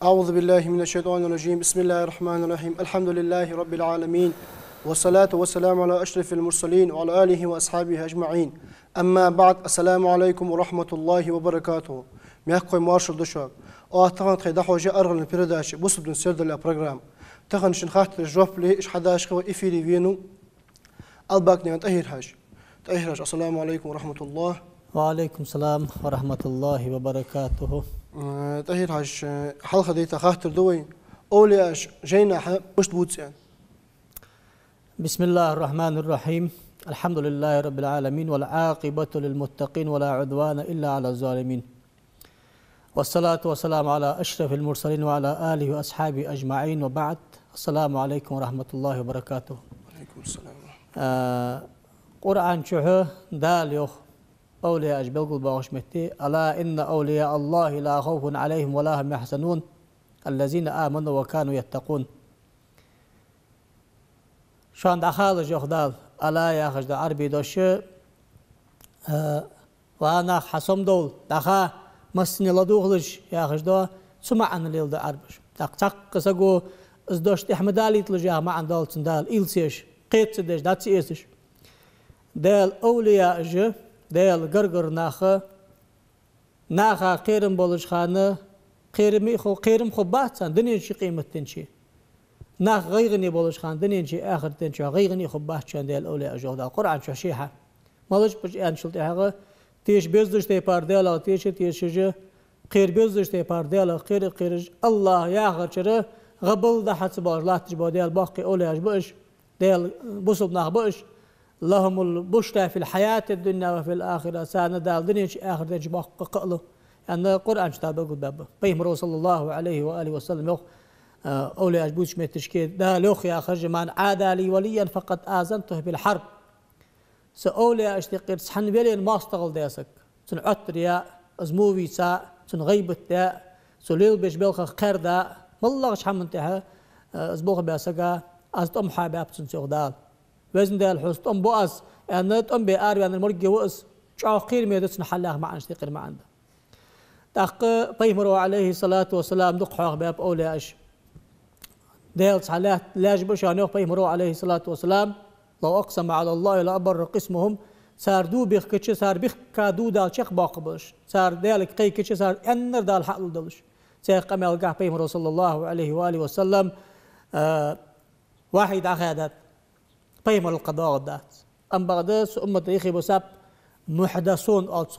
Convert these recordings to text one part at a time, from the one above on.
أعوذ بالله من الشيطان الرجيم بسم الله الرحمن الرحيم الحمد لله رب العالمين والصلاة والسلام على أشرف المرسلين وعلى آله وأصحابه أجمعين أما بعد السلام عليكم ورحمة الله وبركاته ميحكوي مارشل دشوك تغن تخيدا حوجة أرغل البرداش بوسبدن سيرد البروغرام تغن شنخات الجواب لي إش حداش خو إفيري فينو الباك نيان تأهيرهاش السلام عليكم ورحمة الله وعليكم السلام ورحمة الله وبركاته تأهيرهاش حلقة دي تخاطر دوي أولياش جينا بوشت بوتسيان بسم الله الرحمن الرحيم الحمد لله رب العالمين والعاقبة للمتقين ولا عدوان إلا على الظالمين والصلاة والسلام على أشرف المرسلين وعلى آله وأصحابه أجمعين وبعد السلام عليكم ورحمة الله وبركاته. وعليكم السلام. قرآن شوه دال يوخ أولياء أجبل قل باغشمتي ألا إن أولياء الله لا خوف عليهم ولا هم يحزنون الذين آمنوا وكانوا يتقون. شان دخال جوخ دال ألا يا خجد عربي دوش وأنا حسم دول دخا مسني لدوغلج يا خجدو سمعن ليل دا عربش تق قسقو ازدوش تحمدالي تلجاه معن دالتن دال إلسيش قيت سدش داتسي إيسش دال أولياء جو دال غرغر ناخا قيرم بولج خانه قيرم خو باتسان دنيا شي قيمة تنشي ناخ غيغني بولج خان دنيا شي آخر تنشي غيغني خو باتشان دال أولياء جو دا قرآن شو شيحة مالج بج أن شلتي حاجة تيش بيزدش تي بارديلا تيش جو قير بيزدش تي بارديلا قير الله يا غرشره غبل ده حسباج لا تجبو ديال باقي أولياء بوش ديال بوصب ناخ بوش لهم البشرى في الحياة الدنيا وفي الآخرة سانا دال دنيا آخر دنيا باق ققله يعني القرآن شتاب يقول بابا بيهم صلى الله عليه وآله وسلم يوخ أولياء بوش متشكي دا لوخ يا خرج من عادى لي وليا فقد آذنته بالحرب سأولياء اشتقير سحن بيلين ما استغل دياسك سن عطريا ازموفي سا سن غيبت دا سليل بيش بيلخ خير دا والله شحمنتها ازبوخ بياسكا از تم حابب سن سوغدال وزن دال حوست ام بؤس ان تم بي اري ان المرجي وس شاقير ميدس نحلاه مع اشتقير ما عنده دق بيمرو عليه الصلاه والسلام دق حق باب اولياش ديل صلاه لاج بشانو بيمرو عليه الصلاه والسلام لو أقسم على الله لا أبر قسمهم صار دو بيخ كتش صار بيخ كادو دال شيخ باقبلش صار دالك قي كتش صار أنر دال حقل دلش سيق أمال قاع بيهم رسول الله عليه وآله وسلم واحد أخذت بيهم القضاء دات أم بغداس أمة تاريخي بساب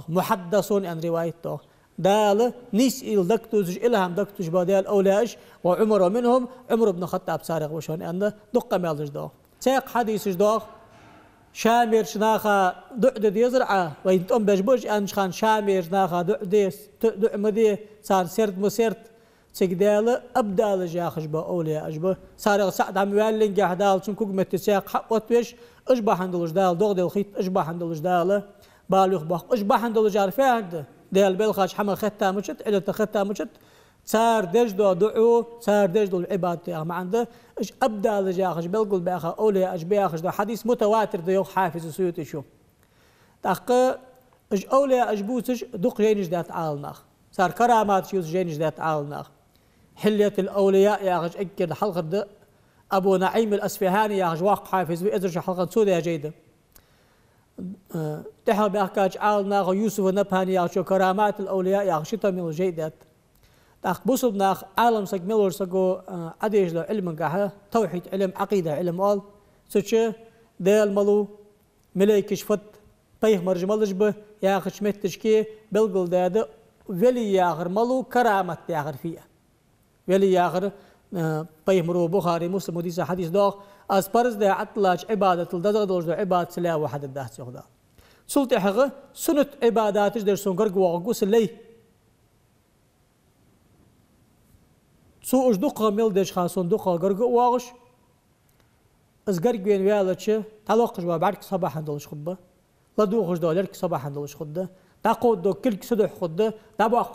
محدثون عن روايته دال نيس إل دكتوج إلهم دكتوج بدال أولاش وعمر منهم عمر بن الخطاب سارق وشون أنه دق أمال دو سيق حديث جدوخ شامير شناخا دعد يزرعه وين تقوم بجبوج أنشخان شامير شناخا دع مدي صار سرت مسرت سيقدال أبدال جاخش بأولياء أجبه صار سعد عم يوالين جاهدال شنكوك متسيق حق وتوش أجبه عندلوش دال دوغ ديل خيط أجبه عندلوش دال بالوخ باخ أجبه عندلوش عارفه عنده ديال بالخاش حمل خطة مشت علة خطة مشت صار دجدو دعو صار دجدو العباد يا ما عنده ايش ابدا لجاخش بلقول باخا اولي اش بياخش ده حديث متواتر ده حافظ السيوطي شو تاق اش اولي اش بوسش دق جينج ذات عالناخ صار كرامات شيوس جينج ذات عالناخ حلية الاولياء يا اخش اكد حلقه ده ابو نعيم الاسفهاني يا اخش واق حافظ بيزرش حلقه سودة جيده تحا باخكاج عالناخ يوسف النبهاني يا شو كرامات الاولياء يا اخش تميل جيدات تاخ بوصل ناخ عالم سق ميلور سقو عديش له علم قاها توحيد علم عقيدة علم قال سوتش ديل ملو ملاك شفت بيه مرجملج به يا اخي شمت تشكي بلقل داده ولي ياخر ملو كرامة ياخر فيها ولي ياخر بيه مرو بخاري مسلم وديس حديث دوخ اسبرز ده عطلاش عبادة الدزغدوش ده عبادة سلا واحد الدهس يخدا سلطة حقه سنة عباداتش در سنقرق وغقو سلي سو دقة ميل ديش خاصون دقة قرق واغش از قرق بين ويالتش تلوقش وبعدك صباح عندلش خبة لا دوغش دولارك صباح عندلش خده تاخد كل سدح خد تابع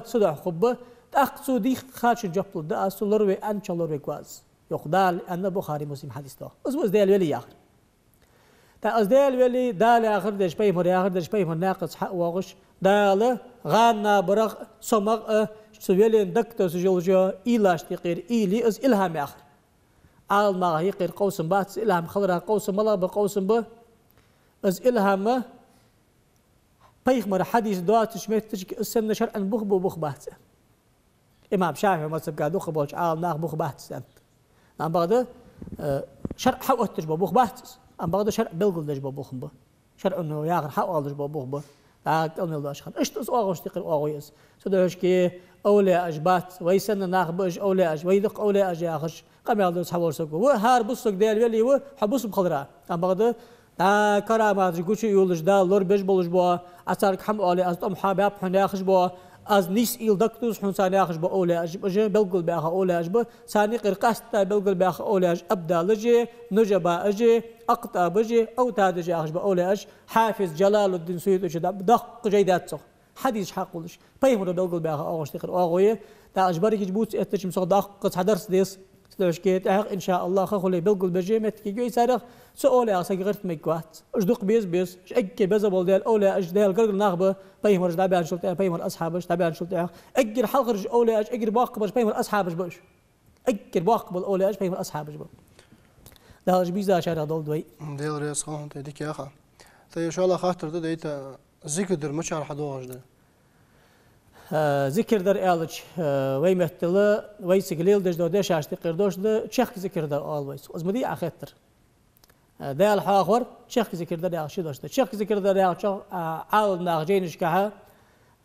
سدح خب تأخذ دي خارج جبل ده أصل روي أن شاء الله روي كواز يقدال أن بخاري مسلم حديث ده أزوج ده الولي آخر تا أزده الولي دال آخر دش بيه مري آخر دش بيه ناقص حق واقش دال غانا برغ سمغ سويلين دكتور سجولجا إيلاش تقير إيلي أز إلهام آخر عال ما يقير قوسم بات إلهام خضرها قوسم الله بقوسم به أز إلهام بيه مر حديث دوات شميت تجك السنة شرعا بخ بات إمام شافعي مذهب قاعد بوش عال ناخ بخ بات سنت نعم بعده شرع حقوق تجبو بخ بات أم بعده شرع بلغل تجبو بخ به شرع إنه ياخر حقوق تجبو بخ به قلنا له أشخر إيش تس أوغش تقر أوغيس سدوش كي أولى أجبات ويسن ناخ بش أولى أج ويدق أولى أج ياخش قام يالدوس حوار سكو وهار بصك ديال ولي وحبوس بخضراء أم بعده كرامات جوشي يولش دا لور بيج بولش بوا أثارك حم أولي أزدم حابب حناخش بوا از نیس ایل دکتوس حن سانیاخش با اولاج بجه بلغل بآخ اولاج با سانی قرقست بلغل بآخ اولاج ابدال جه نجبا اجه اقطع بجه او تادج آخش با اولاج حافظ جلال الدين سويد اجه دق جيدات صح حديث حقولش بيهمر بلغل بآخ اوغش تقر اوغويه تا اجباري كجبوت اتجم صق دق حدرس ديس سلوش كيت ان شاء الله خلي بلغل بجه متكي جوي سارخ سؤالي أساقرت ميكوات أجدق بيز أجي بزبول ديال أولى أجدال قرق ناخبه بيمر تابع شلتي بيمر أصحابش تابع شلتي أجر حلقرج أولى أجر باقبش بيمر أصحابش باش أجر باقبل أولى أج بيمر أصحابش باش ده بيزا شارع دول دوي ديل رياس خان تديك يا أخا طيب إن شاء الله خاطر ده ديت ذكر در مش على حدوش ده ذكر در آلج ويمثل ويسجليل دش دودش عشت قردوش ده شخ ذكر در آلويس أزمدي أخطر ده الحاخر شيخ ذكر ده يعشي داشته شيخ ذكر ده يعشي عال ناجينش كها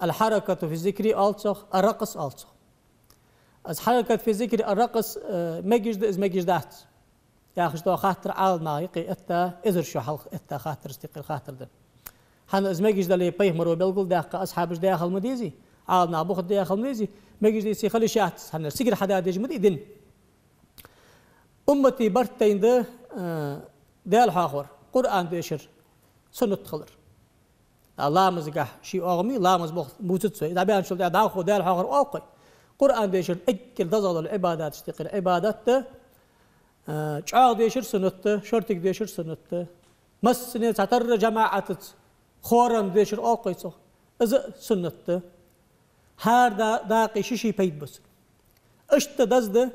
الحركة في الذكر ألصق الرقص ألصق از حركة في الذكر الرقص مجد دات يا أخي ده خاطر عال نايقي أتا إذر شو حلق أتا خاطر استقل خاطر ده حنا از مجد اللي بيه مرو بلقول ده أصحابش ده خل مديزي عال نابوخ ده خل مديزي مجد يسي خلي شات حنا سكر حدا ديج مديدن أمتي برتين ده ده الحاخر قرآن ديشر سنة خلر الله مزجح شيء أغمي الله مزبوخ موجود سوي ده بيان شلت ده خو ده الحاخر أوقي قرآن ديشر أكل تزال العبادات استقر عبادات شعار ديشر سنة شرطك ديشر سنة مسنة تعتر جماعة خورم ديشر أوقي صح إذا سنة هار داقي شيء بيد بس إشت دزده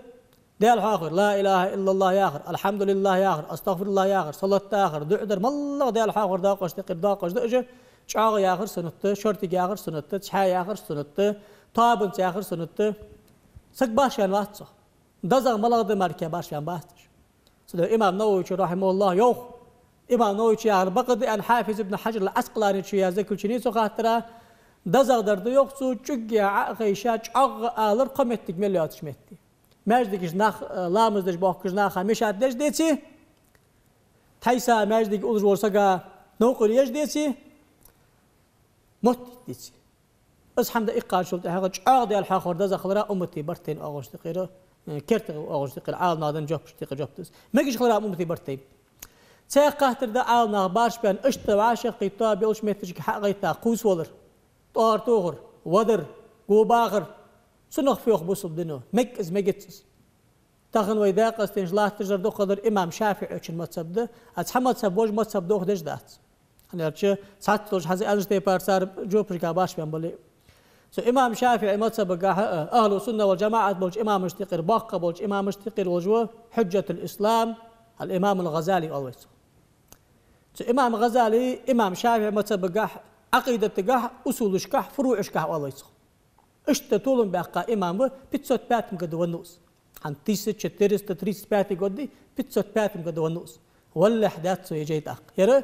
ده الآخر لا إله إلا الله يا آخر الحمد لله يا آخر أستغفر الله يا آخر صلاة آخر دعدر ما الله ده الآخر داقش تقر داقش دأجة شعار يا آخر سنة شرطك يا آخر سنة شحا يا آخر سنة طابن يا آخر سنة سك باشان واتصه دزغ ملغ ده مركب باشان باتش سيد إمام نووي رحمه الله يوخ إمام نووي يا بقد أن حافظ ابن حجر العسقلاني يا ذكر شنيسو خاطره دزغ درد يوخسو تشجع عقيشات شعغ آلر قمت تكمليات شمتي ماجدك ناخ لامز دش باخ ناخ مشات دش ديتي تايسا ماجدك أولج ورسقا نوقل يش ديتي موت ديتي أصحم ده إقال شلت هذا شعار ده الحاخر ده زخلرا أمتي برتين أغش تقيرة كرت أغش تقير عال نادن جوبش تقير جوبتس ما جيش خلرا أمتي برتين ساقه ده عال نغبارش بين أشت وعاشق قطع بيلش متجك حق قطع قوس ولر طار توغر ودر قوباغر سنخ في أخبص بدنو مكز مجتس تاخن ويداق استنج لا تجر دو قدر إمام شافعي أشن مذهب ده أتحمد سبوج مذهب دوخ دش دات أنا أرجع ساعات توش حزي ألش تي بارسار جو بريكا باش بيان بولي سو إمام شافعي مذهب أهل السنة والجماعة بولج إمام مشتقر باقة بولج إمام مشتقر وجوه حجة الإسلام الإمام الغزالي always سو إمام غزالي إمام شافعي مذهب عقيدة تجاه أصول شكاه فروع شكاه always اشت طولن بقى إمام بيتسوت باتم قد ونوس عن تيسة شتريس تريس باتي قدي بيتسوت باتم قد ونوس ولا حدات سوي جيد أق يرى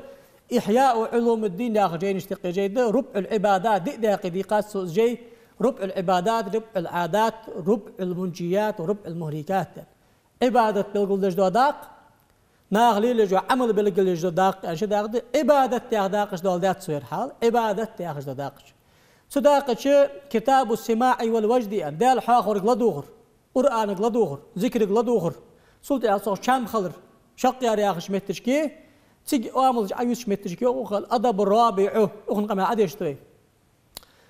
إحياء علوم الدين يا أخي جاي نشتقي جيد ربع العبادات دي قديقات سو جاي ربع العبادات ربع العادات ربع المنجيات وربع المهلكات عبادة بالقول لجدو داق ناغلي لجو عمل بالقول لجدو داق يعني شداق عبادة يا داقش دول ذات سوير حال عبادة يا أخي داقش صداقة كتاب السماع والوجد أن دال حاخر غلدوغر قرآن غلدوغر ذكر غلدوغر سلطة أصوص شام خلر شق يا رياخ شمتشكي تيجي أعمل عيوش شمتشكي وخل أدب الرابع أخن قمع عديش توي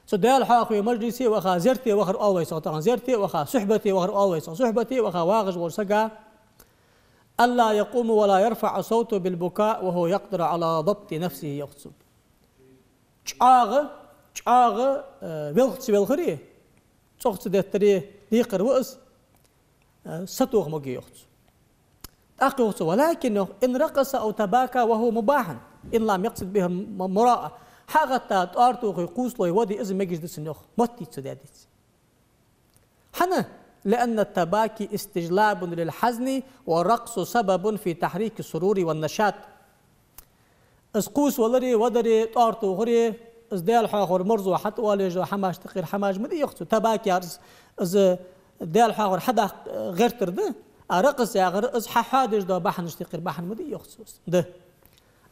سدال حاخي مجلسي وخا زرتي وخر أويس طبعا زرتي وخا صحبتي وخر أويس صحبتي وخا واغج ورسقا ألا يقوم ولا يرفع صوته بالبكاء وهو يقدر على ضبط نفسه يخصب شاغ ويلخص ويلخري صوت دتري ديقر وأس ستوغ مجي يخص أقول ولكنه إن رقص أو تباكى وهو مباح إن لم يقصد به المراءة حاغتا تارتو يقوس له ودي إذا مجلس دسنوخ متي تسدادت حنا لأن التباكي استجلاب للحزن والرقص سبب في تحريك السرور والنشاط اسقوس ولري ودري طارتو غري ازدال حاخر مرزو حتى والج حماش تقير حماش مدي يخصو تباكي از دال حاخر حدا غير ترده رقص يا غير از حادج دو بحن تقير بحن مدي يخصو ده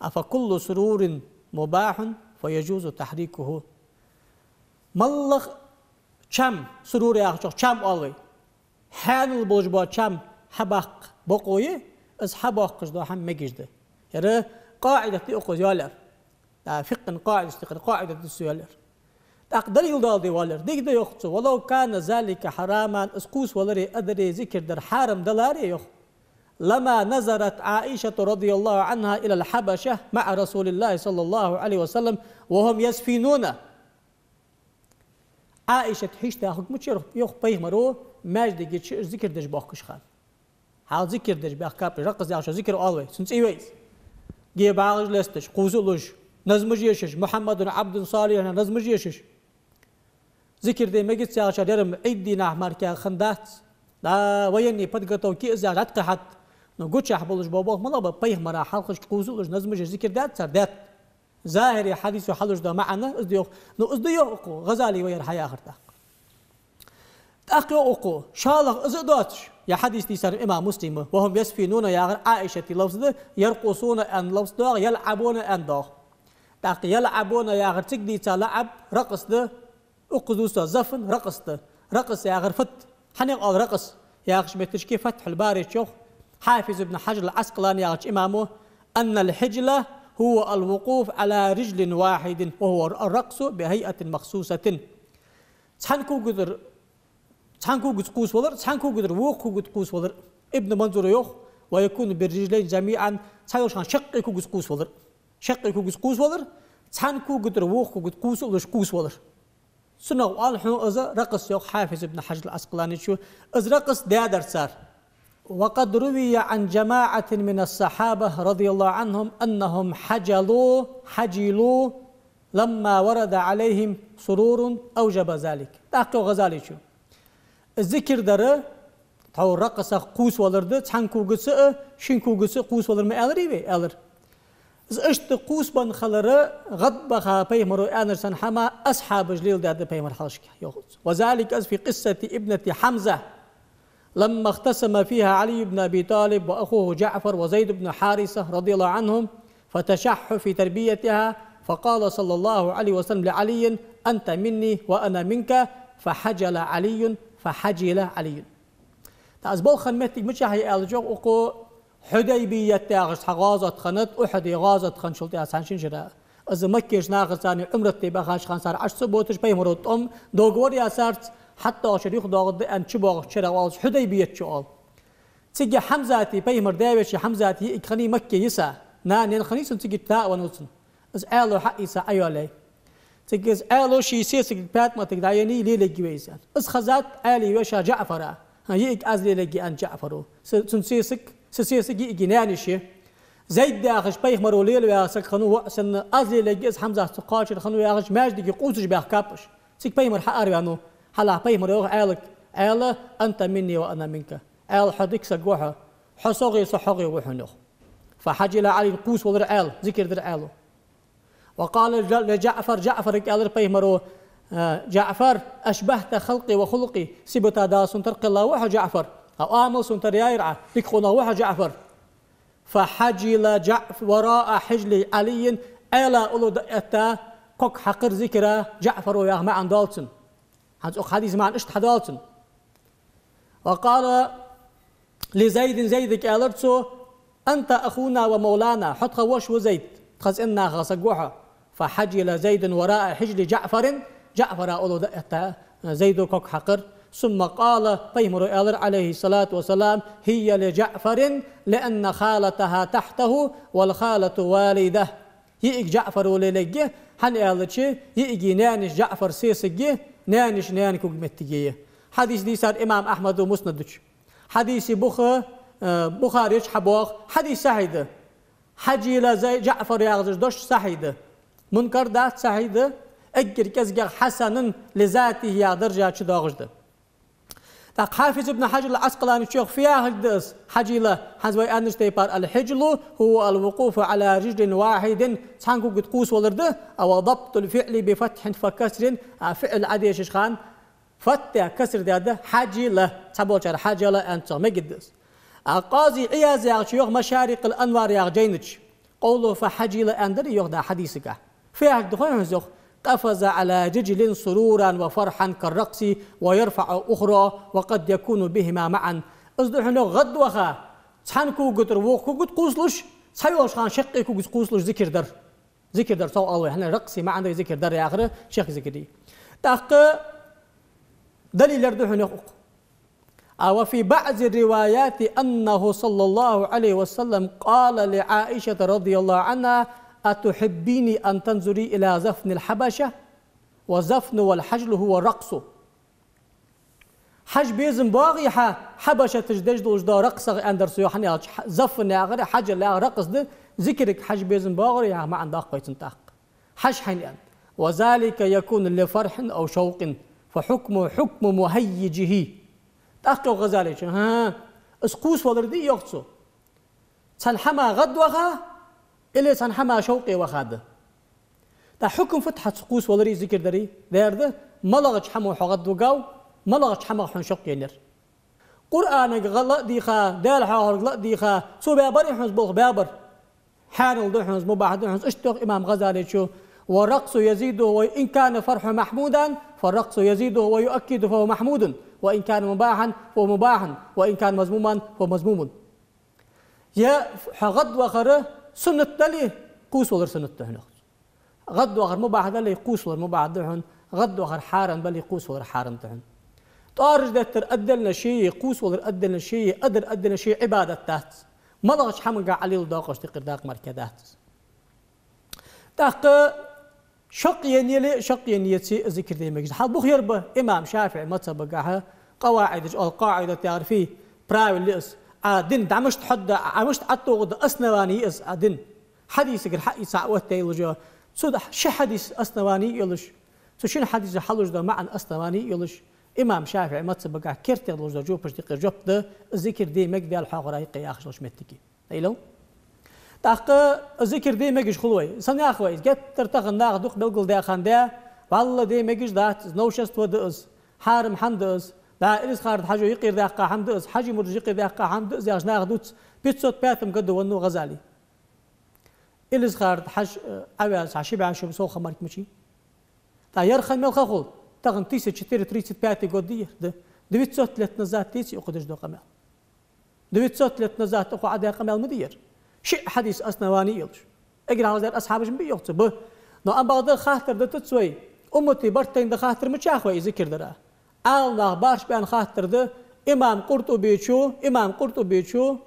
أفكل سرور مباح فيجوز تحريكه ملخ شم سرور يا أخي شم ألوي حان البوجبا شم حبق بقوي از حبق قصدو هم مجده يعني قاعدة تأخذ يالر فقه قاعدة استقر قاعدة السيالر دليل دال دي والر ديك ده يخصو ولو كان ذلك حراما اسقوس ولري أدري ذكر در حرم دلاري يخ لما نظرت عائشة رضي الله عنها إلى الحبشة مع رسول الله صلى الله عليه وسلم وهم يسفينون عائشة حيش تاخذ متشرف يخ بيغمرو ماجد ذكر دج باخش خان حال ذكر دج باخ كاب رقص يا ذكر ألوي سنس إيويس جي باغج لستش قوزلوش نزمج يشش محمد عبد صالح نزمج يشش ذكر دي مجد يا شرم عيدي نحمر كا خندات لا ويني بدقتو كي ازعجت قحت نقول شح بلش بابا ملا بيغمر حلقش قوزلوش نزمج ذكر دات سردات ظاهري حديث حلوش ده معنا ازديوخ نو ازديوخ غزالي وير حياه اخرته تأقي أقو شالغ ازدوتش يا حديث دي سر إمام مسلم وهم يسفينون يا عائشة لفظ يرقصون أن لفظ ده يلعبون أن ده تأقي يلعبون يا غير تقدي تلعب رقص ده أقدوس زفن رقص ده رقص يا غير فت حنيق قال رقص يا غش بتشكي فتح الباري شوخ حافظ ابن حجر العسقلاني يا غش إمامه أن الحجلة هو الوقوف على رجل واحد وهو الرقص بهيئة مخصوصة تحنكو قدر تحنكو قد قوس ولر تحنكو قدر ووخو قد قوس ولر ابن منظور يوخ ويكون بالرجلين جميعا تحنكو شقيكو قد قوس ولر شقيكو قد قوس ولر تحنكو قدر ووخو قد قوس ولر قوس ولر سنو قال حنو أزا رقص يوخ حافظ ابن حجر العسقلاني شو أز رقص دادر صار وقد روي عن جماعة من الصحابة رضي الله عنهم أنهم حجلوا لما ورد عليهم سرور أوجب ذلك تحكي غزالي شو الذكر دره تاو رقص قوس ولرده تحنكو قصة شنكو قصة قوس ولر ما ألري بي ألر إذ أشت قوس بن خلره غد بخا بيمرو أنرسن حما أصحاب جليل داد بيمر حلشك وذلك أز في قصة ابنة حمزة لما اختصم فيها علي بن أبي طالب وأخوه جعفر وزيد بن حارثة رضي الله عنهم فتشح في تربيتها فقال صلى الله عليه وسلم لعلي أنت مني وأنا منك فحجل علي تأزبال خنمتك مشا هي ألجوغ أقو حديبية تاغش حغازت خنت أحدي غازت خنشلتي أسان شنشرا إذا مكيش ناغساني عمرت تيبا خاش خانسار عش سبوتش بيمرود دوغوري أسارت حتى شريخ داغد أن شباغ شراوالش حديبية شوال تيجي حمزاتي بيمر داوش حمزاتي إكخني مكي يسا نان خنيسن تيجي تاء ونوتن إز ألو حق يسا أيوالي تيجي إز ألو شي سيسك بات ما تقدعيني ليلي جويزان إز خزات ألي وشا جعفرا ييك أزلي لجي أن جعفرو سنسيسك يجنانشي زيد داخش بيمر وليل وياسك خنو وأسن أزلي لجي إز حمزة تقاشر خنو ياغش ماجدي قوتش بيحكابش تيجي بيمر حقاري عنو حلا بيمر يوغ عالك عاله أنت مني وأنا منك عال حديك سجوحة حصغي صحغي وحنوخ فحجل علي القوس ولر عال ذكر در عاله وقال جعفر قال بيمرو جعفر أشبهت خلقي وخلقي سبتا دا سنترق الله وحا جعفر أو آمل سنتر يايرع لكخونا وحا جعفر فحجل جعفر وراء حجل علي ألا أولو دأتا كوك حقر ذكرى جعفر وياه معن دالتن حديث معن اشت حدالتن وقال لزيد قالرتو أنت أخونا ومولانا حط خوش وزيد تخز إنا غسقوحا فحجل زيد وراء حجل جعفر جعفر أولو دأتا زيدو كوك حقر ثم قال فيمر عليه الصلاة والسلام هي لجعفر لأن خالتها تحته والخالة والده يئك جعفر وليلجي حن ألتشي يئجي نانش جعفر سيسجي نانش نانكو متجيه حديث دي صار إمام أحمد ومسندش حديث بخاري حبوخ حديث سعيد حجي لزي جعفر يغزش دوش سعيد منكر دات سعيد أجر كزجر حسن لذاته يقدر جات شداغجده تا حافظ ابن حجر العسقلاني شيخ فيها هجدس حجيله حزوي أنش تيبار الحجل هو الوقوف على رجل واحد تانكو قد قوس ولرده أو ضبط الفعل بفتح فكسر فعل عادي شيخان فتح كسر ده حجيله تبوشر حجيله أنت ما قدس قاضي عياز يا شيخ مشارق الأنوار يا جينتش قوله فحجيله أندر يغدا حديثك فيها دخول زخ قفز على رجل سرورا وفرحا كالرقص ويرفع أخرى وقد يكون بهما معا أصدحنا غد وخا تحنكو قدر وقو قد قوسلوش تحيوش خان شقيكو قد قوسلوش ذكر در سوء الله احنا رقصي ما عندك ذكر در يا آخر شيخ ذكري تاق دليل اردحنا وفي بعض الروايات أنه صلى الله عليه وسلم قال لعائشة رضي الله عنها أتحبيني أن تنظري إلى زفن الحبشة وزفن والحجل هو رقص حج بيزن باغي حبشة تجدج وجدا رقص أندر سيوحني زفن يا حجل لا رقص ده ذكرك حج بيزن باغي ما عندك قيتن تاق حج حين وذلك يكون لفرح أو شوق فحكمه حكم مهيجه تاق غزالي ها اسقوس ولردي يقصو تنحما غدوها إلي سنحما شوقي وخاده تا حكم فتحة سقوس ولري ذكر دري ديرده ملغش حمو حغد وقاو ملغش حمو حن شوق ينر قرآن غلق ديخا دال حاور غلق ديخا سو بابر يحنز بوغ بابر حانل دوحنز مباح دوحنز اشتوق إمام غزالي شو والرقص يزيد وإن كان فرح محمودا فالرقص يزيد ويؤكد فهو محمود وإن كان مباحا فهو مباحا وإن كان مذموما فهو مذموم يا حغد وخره سنة دلي قوس ولر سنة هنا غد وغر مباح دلي قوس ولر مباح دهن غد وغر حارن بلي قوس ولر حارن دهن طارج دتر أدلنا شيء قوس ولر أدلنا شيء أدلنا شيء عبادة تات ما ضغش حمق عليه الداقش تقر داق مركدات داق شقي نيتي ذكر دي مجد حال بخير به إمام شافعي مذهب قاها قواعد القاعدة تعرفيه براوي ليس عادن دعمشت حد عمشت عطوغد أسنواني إس عادن حديث غير حقي ساعوات تيلجا سود شي حديث أسنواني يلش سو شين حديث حلوج ده معن أسنواني يلش إمام شافعي مذهب قاه كرت يلج جو برشتقر جوب ده ذكر دي مجد الحاغراي قياخ لش متكي ايلو تاق ذكر دي مجد خلوي سنة أخوي جت ترتغن ناخدوخ بلقل ده خانده والله دي مجد ذات نوشست ودأس حارم حندأس دا إليس خارد حاجة يقير داقة حمدأس حاجة مرج يقير داقة حمدأس ياش ناخدوت بيتسوت باتم قد ونو غزالي إليس خارد حاج عواز عشيب عشيب سو خمارك مشي تا يرخن ملخا خول تغن تيسي چتير تريسي باتي قد دير ده بيتسوت لتنزات تيسي أقدش دو قمال بيتسوت لتنزات أقو عدا قمال مدير شيء حديث أسنواني يلش اقرأ هذا أصحاب جنبي يقصب نو أم بعض خاطر ده تتسوي أمتي برتين ده خاطر متشاخوي ذكر دراه الله بارش بان خاطر ده إمام قرطبي شو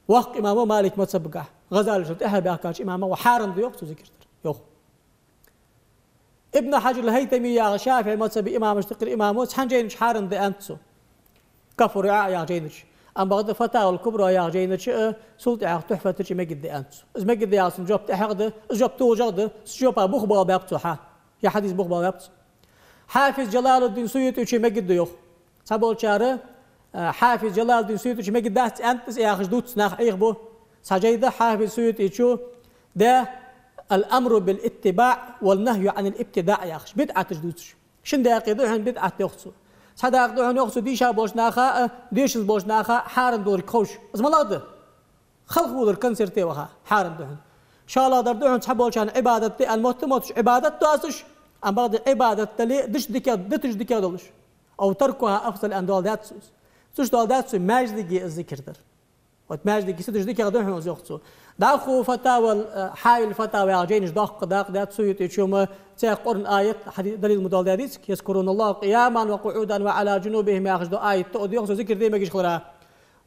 وقت إمامه مالك متسبقه غزالي شرط إحنا بأكاش إمامه وحارم ده يقصو ذكر يوخ ابن حجر الهيثمي يا شافعي متسبق إمامه اشتقر إمامه سحن جينش حارم ده أنتسو كفر يا جينش أم بغض فتاة الكبرى يا جينش سلطة يا تحفة ترشي مجد ده أنتسو إذ مجد يا سن جوب تحق ده إذ جوب توجه ده سجوبها بخبا بيبتو يا حديث بخبا بيبتو حافظ جلال الدين سيوطي وشي مجد يوخ سابول شاره حافظ جلال الدين سيوطي وشي مجد دات أنتس يا خجدوت ناخ إيغبو سجيدة حافظ سيوطي شو ده الأمر بالاتباع والنهي عن الابتداع يا أخش بدعة تجدوتش شن ده يقيدوهن بدعة يخصو سادا يقيدوهن يخصو ديشا بوش ناخا ديش بوش ناخا حارن دور كوش از ملاده خلق بودر كنسر تيوخا حارن دوهن شالا در دوهن سحبول شان عبادة الموتموتش عبادة تواسش أم بعض عبادة تلي دش دكيا دولش أو تركها أفضل أن دول داتسوس سوش دول داتسوس ماجدقي الذكر در وتماجد كيسد جديك يقدرهم وزوجته داخو فتاوى حايل الفتاوى عجينش دق داق دات سويت يشوم تقرن آية حديث دليل مدلدات يذكرون الله قياما وقعودا وعلى جنوبهم ياخذ آية تؤدي ذكر دي ما يجيش خلرا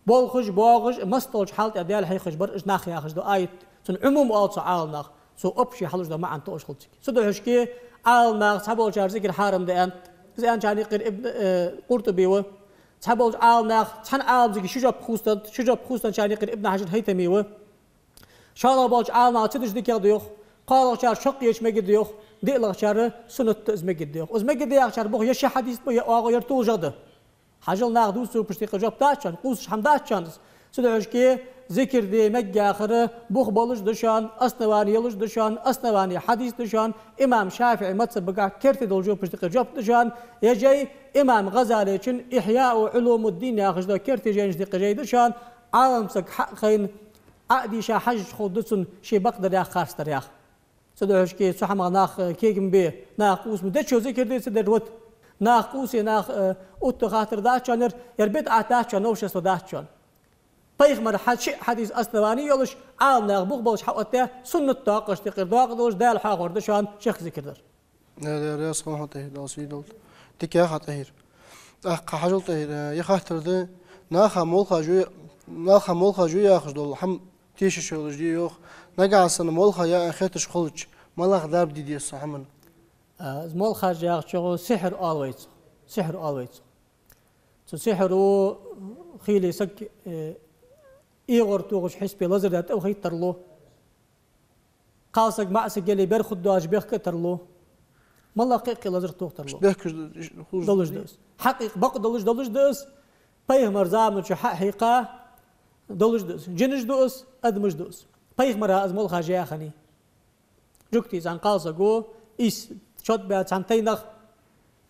بولخش باغش مستوج حالت اديال حي خجبر اش ناخ ياخذ آية سن عموم أو تعال ناخ سو أبشي حلوش ده ما عن توش خلتك سدو حشكي عال ناخ سحبول شار ذكر حارم ده أنت زي أن جاني قر ابن قرطبي و سحبول عال ناخ تحن عال زي شجاب خوستن جاني قر ابن حجر هيتمي و شالا باج عال ناخ تدش ذكر ديوخ قال شار شقيش مجد ديوخ ديلا شار سنة مجد ديوخ از مجد ديوخ شار بوخ يش حديث بو ياغ يرتول جده حجل ناخ دوسو بشتي قجاب تاچان قوس حمدات چانس سدو حشكي ذكر دي مجا آخر بوخ بولش دشان أصنواني يلش دشان أصنواني حديث دشان إمام شافعي متصب بقى كرت دولجو بشتق جوب دشان يجي إمام غزالي چن إحياء علوم الدين ياخذ دو كرت جينج دي قجي دشان عالم سك حق خين عقدي شا حج خود دسن شي بقدر ياخ خارستر ياخ سدو حشكي سحما ناخ كيكم بي ناقوس مدتشو ذكر دي سدروت ناقوسي ناخ اوتو خاطر داشانر يربيت عتاچان نوش سوداچان بيغمر حديث أصنواني يلش عالم ناغبوغ بولش حقوته سنة طاقش تقر داق دولش دال حاقور دشان شيخ ذكر در لا رياس قام حتى داسي دول تك يا حتى حاجل تهير يخاطر ده ناخا مولخا جو ياخذ دول حم تيش شولج دي يوخ نقع سن مولخا يا اخيتش خلج ملخ داب دي صحمن مولخا ياخذ شغل سحر always سحر خيلي سك إيغور توغش حسبي لزرات أو خيط ترلو قاسك معسك يلي برخد دواج بيخ ترلو ما الله قيقي لزر توغ ترلو دولش دوس حقيق بق دولش دوس بيه مرزام شو حقيقة دولش دوس جنش دوس أدمش دوس بيه مرا أزمول خاجي أخني جوكتي زان قاسكو إيس شد بيات سنتينخ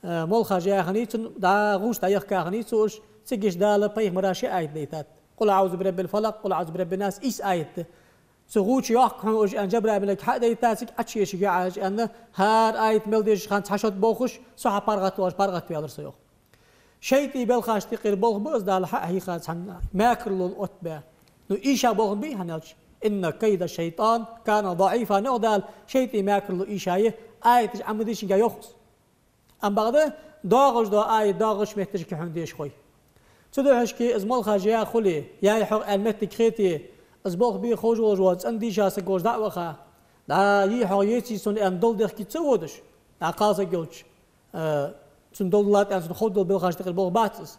مول خاجي أخني دا غوش تايخ كاخني سوش سيجيش دالة بيه مرا شي آيت ديتات قل أعوذ برب الفلق قل أعوذ برب الناس إيس آيت سغوش يحكم وش أن جبر أملك حدا يتاسك أشي شيء عاج أن هار آيت ملديش خان حشد بوخش صح بارغت واش بارغت في هذا السياق شيتي بالخاش تقير بوخ بس دال حق هي خاص حنا ما كرلو الأتبع نو إيشا بوخ بي هنالش إن كيد الشيطان كان ضعيفا نقدال شيتي ما كرلو إيشاية آيت عمديش جا يخص أم بعده داغش دا آيت داغش محتاج كحنديش خوي تدوحش كي ازمال خاجيا خلي يا يحق المتك خيتي ازبوخ بي خوج وجوات اندي شاس جوج دعوه خا دا يحق يتي سن ان دول دخ كي تسودش دا قاسا جوج سن دولات ان خود دول بالخاج تقل بوغ باتس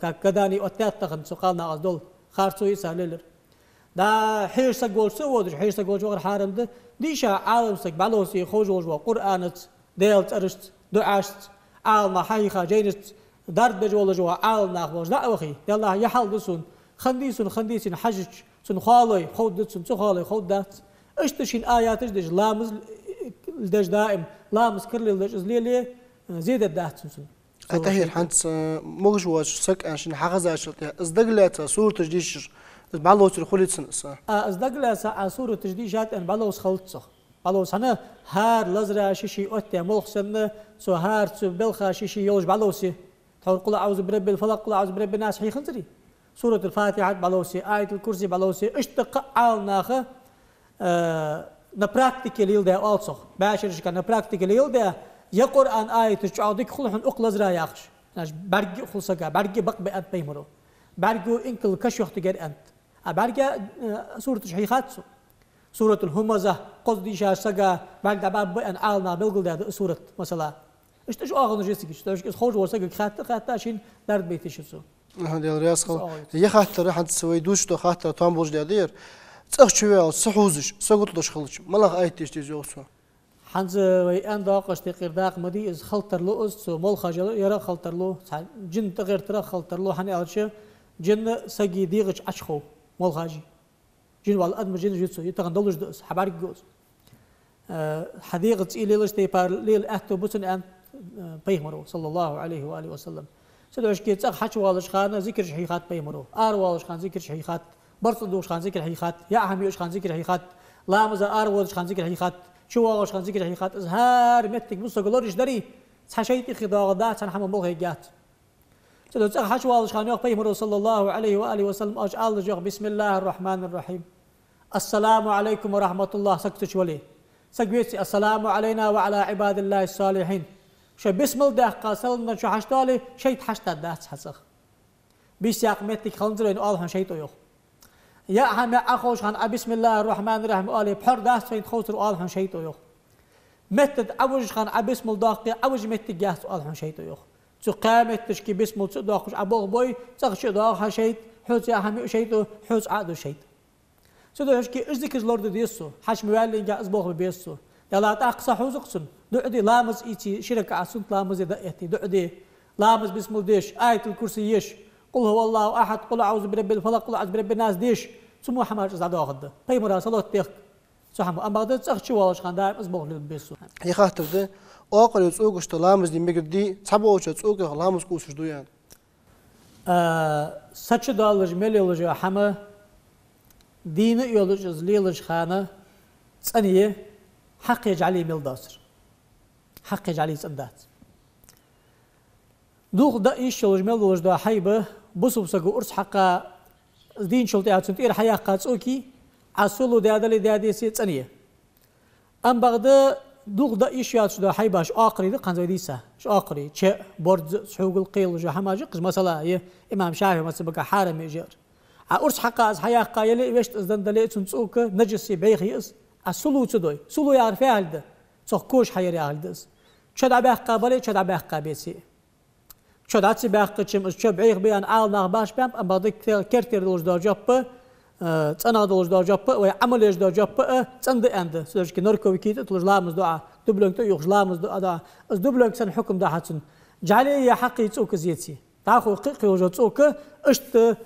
كداني اتات تخن سقالنا از دول خارسو يساللر دا حيرس جوج سودش حيرس جوج وغر حارم ده ديشا عالم سك بالوسي خوج وجو قرانت ديلت ارشت دعاشت عالم حقيقه جينت درد جوال جوا عال ناخوش لا أخي يلا يحل دسون خنديسون حجج سن خالي خود دسون خالي خود دات اشتشين آيات دج لامز دج دائم لامز كرلي دج زليلي زيد الدات سن أتهير حنت مغجواش سك عشان حغز عشان ازدقلت صورة تجديش بعلوش الخليت سن ازدقلت صورة تجديشات ان بعلوش خلط صح بعلوش أنا هار لزرع شيشي أتى ملخصن سو هار سو بلخا شيشي يوج بعلوسي قل أعوذ برب الفلق قل أعوذ برب الناس حي خنزري سورة الفاتحة بلوسي آية الكرسي بلوسي اشتق عال ناخه نبراكتيكال يلده ألصق باشرش كان نبراكتيكال يلده يقرأ عن آية تشعودك خلحن أقل زرا ياخش ناش برجي خلصك برجي بق بأنت بيمرو برجو إنكل كشوخ تجر أنت برجي سورة الشحيخات سورة الهمزة قصدي شاسقة بعد باب بأن عالنا بلقل ده سورة مثلا إيش أغنى جسك إيش خوج وسق خاطر عشان درد بيتش شو هذا الرياس خل يا خاطر حد سوي دوش تو خاطر تامبوج دير تأخذ صحوزش سقط لش خلش ملأ آيت تيجي يوصل حنز وين داقش تقير داق مدي إز خلطر له إز مال خجل يرى خلطر له جن تغير ترى خلطر له حني أرشة جن سجي ديغش أشخو مال خاجي جن والأدم جن جتسو يتغندلش دس حبارك جوز حديقة إلى لش تيبار ليل أهتو بسن أن بيمرو صلى الله عليه وآله وسلم سدوش كيت أخ حش والش خان ذكر شحيخات بيمرو والش خان ذكر شحيخات برصدوش خان ذكر شحيخات يا حميوش خان ذكر شحيخات لامز والش خان ذكر شحيخات شو والش خان ذكر شحيخات إظهار متك بص قلورش دري حشيت خضاغ دات سن حمام بوه جات تلو حش والش خان يوق بيمر صلى الله عليه وآله وسلم أج الله جوق بسم الله الرحمن الرحيم السلام عليكم ورحمة الله سكتش ولي سكبيتي السلام علينا وعلى عباد الله الصالحين شو بسم الله قاسلنا شو حشتالي شيء حشتا داس حسخ بيسياق متك خنزرين الله شيء تو يوق يا هم أخوش خان بسم الله الرحمن الرحيم آلي بحر داس فين خوتر الله شيء تو يوق متد أوج خان بسم الله أوج متك جاس الله شيء تو يوق تو قامت تشكي بسم الله داخش أبوغ بوي تغش داخ شيء حوت يا هم شيء تو حوت عادو شيء سودو هشكي ازدك لورد ديسو حش موالي جا أسبوغ بيسو يلا تأقصى حوزقسن دعدي لامز إيتي شرك عسنت لامز دقيتي دعدي لامز بسم الله ديش آية الكرسي يش قل هو الله أحد قل أعوذ برب الفلق قل أعوذ برب الناس ديش سمو حمار جزاد واخد قيمرا صلاة تيخ سحمو أما غدا تسخ شوالش خان دائم أسبوغ للبيسو هي خاطر ده آقل يتسوق اشتلامز دي مقدي تحبوش تسوق لامز كوسش دويان سچ دالج مليولج حما دين يولج زليلج خانه ثانيه حق يجعلي ملداسر حق يجعلي صندات دوغ دا ايش يولج ملولج دا حيبه بوسوسغو ارس حقا دين شلتي اتنتير حيا قاصوكي اصلو دادلي داديسي ثانيه ام بغدا دوغ دا ايش ياتش دا حيباش اقري دي قنزيديسا ش اقري تش بورد سحوق القيل جو حماجق مثلا امام شافعي مثلا بقى حارم يجر ارس حقا از حيا قايلي ويشت زندلي تنصوك نجسي بيخيس اصلو تدوي سلو يعرف هالده صكوش حيري هالدس شدا باخ قابلي شدا باخ قابيسي شداتي باخ قچم از چبعيق بيان عال نغباش بام ام بعد كرتر دوز دا جاب تصنا دوز دا جاب و عملش دا جاب تصند اند سوش كي نوركو كيت تلج لامز دعاء دبلونك يخ لامز دا از دبلونك سن حكم دا حتن جعلي يا حقي تصوك زيتي تاخو قيقي وجو تصوك اشت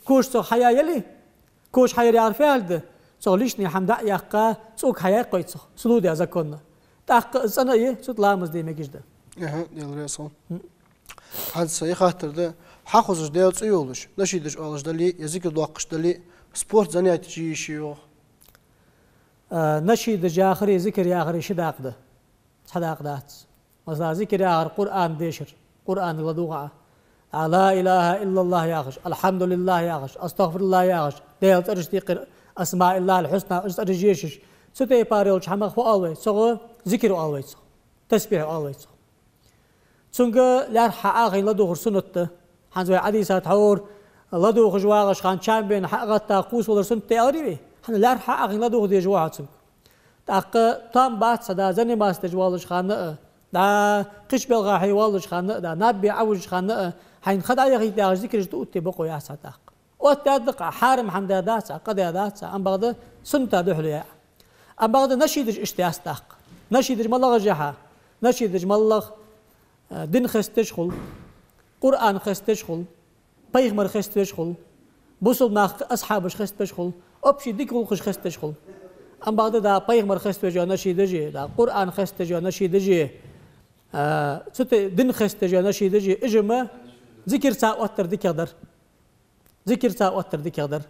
كوش تو حيا يلي كوش حيا يعرف هالده صوليشني حمدا يقا تصوك حيا قيتص سلود يا زكون تاق صنا صوت لامز دي ميجده يلا ريسون هاد سي خاطر ده حافظ ديال صيولش نشيدش اولش دلي يزيك دوقش دلي سبورت زنيات جي شيو نشيد جاخري ذكر يا اخري شداقده صداقدات مثلا ذكر يا قران ديشر قران لدوغه لا اله الا الله يا غش الحمد لله يا غش استغفر الله يا غش ديال ترشتي اسماء الله الحسنى ارجيش ستي باريوش حما خو اولوي سو ذكر اولوي تسبيح اولوي سونغ لار حاغي لدوغ سنت حنزوي عديسات حور لدوغ جواغش خان شامبين حقتا قوس ولا سنت تياري حن لار حاغي لدوغ دي جواها سونغ تاق تام بات صدا زني ما استجوالش خان دا قش بلغا حيوالش خان دا نبي عوج خان حين خدا يغي دا ذكر توتي بقو يا صدق وتدق حارم حمدادات قدادات ام بغد سنت دحليا ام بغد نشيدج اشتياستق نشيدج ملغ جحا نشيدج ملغ دين خستشخل قرآن خستشخل بيغمر خستشخل بوصل مع أصحابش خستشخل أبشي ديكول خش خستشخل أم بعد دا بيغمر خستجا نشيدجي دا قرآن خستجا نشيدجي ست دين خستجا نشيدجي إجمع ذكر ساعة وتر ذكر ذكر ساعة وتر ذكر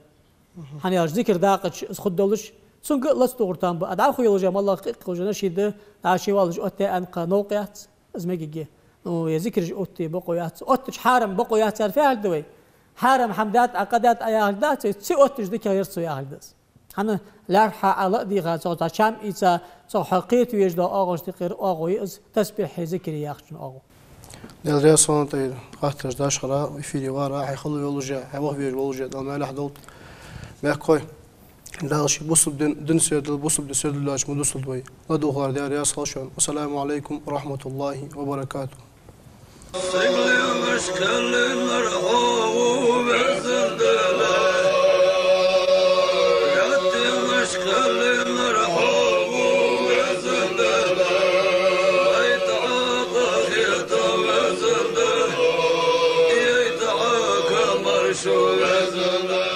حنياش ذكر داقش خدولش سونك لستورتان بعد خويل جمال الله قوج نشيد عاشي والج أتى أنقى نوقيات أزمجي ويذكر أوتي بقويات أوتش حارم بقويات في هالدوي حارم حمدات عقدات أيالدات سي أوتش ذكر يرسو يالدس أنا لارحة على دي غاز شام إذا صحقيت ويجد أغش تقر أغوي إز تسبيح ذكر ياخشن أغو الرياضة طيب خاطر داش خلا في دوارة حيخلوا يولوجا حيوه بيولوجا ده ما له حدود ما كوي لا شيء بوصل دن سيد بوصل سيد الله مش مدوصل دوي لا دوخار ديار يا صاشون والسلام عليكم ورحمة الله وبركاته شو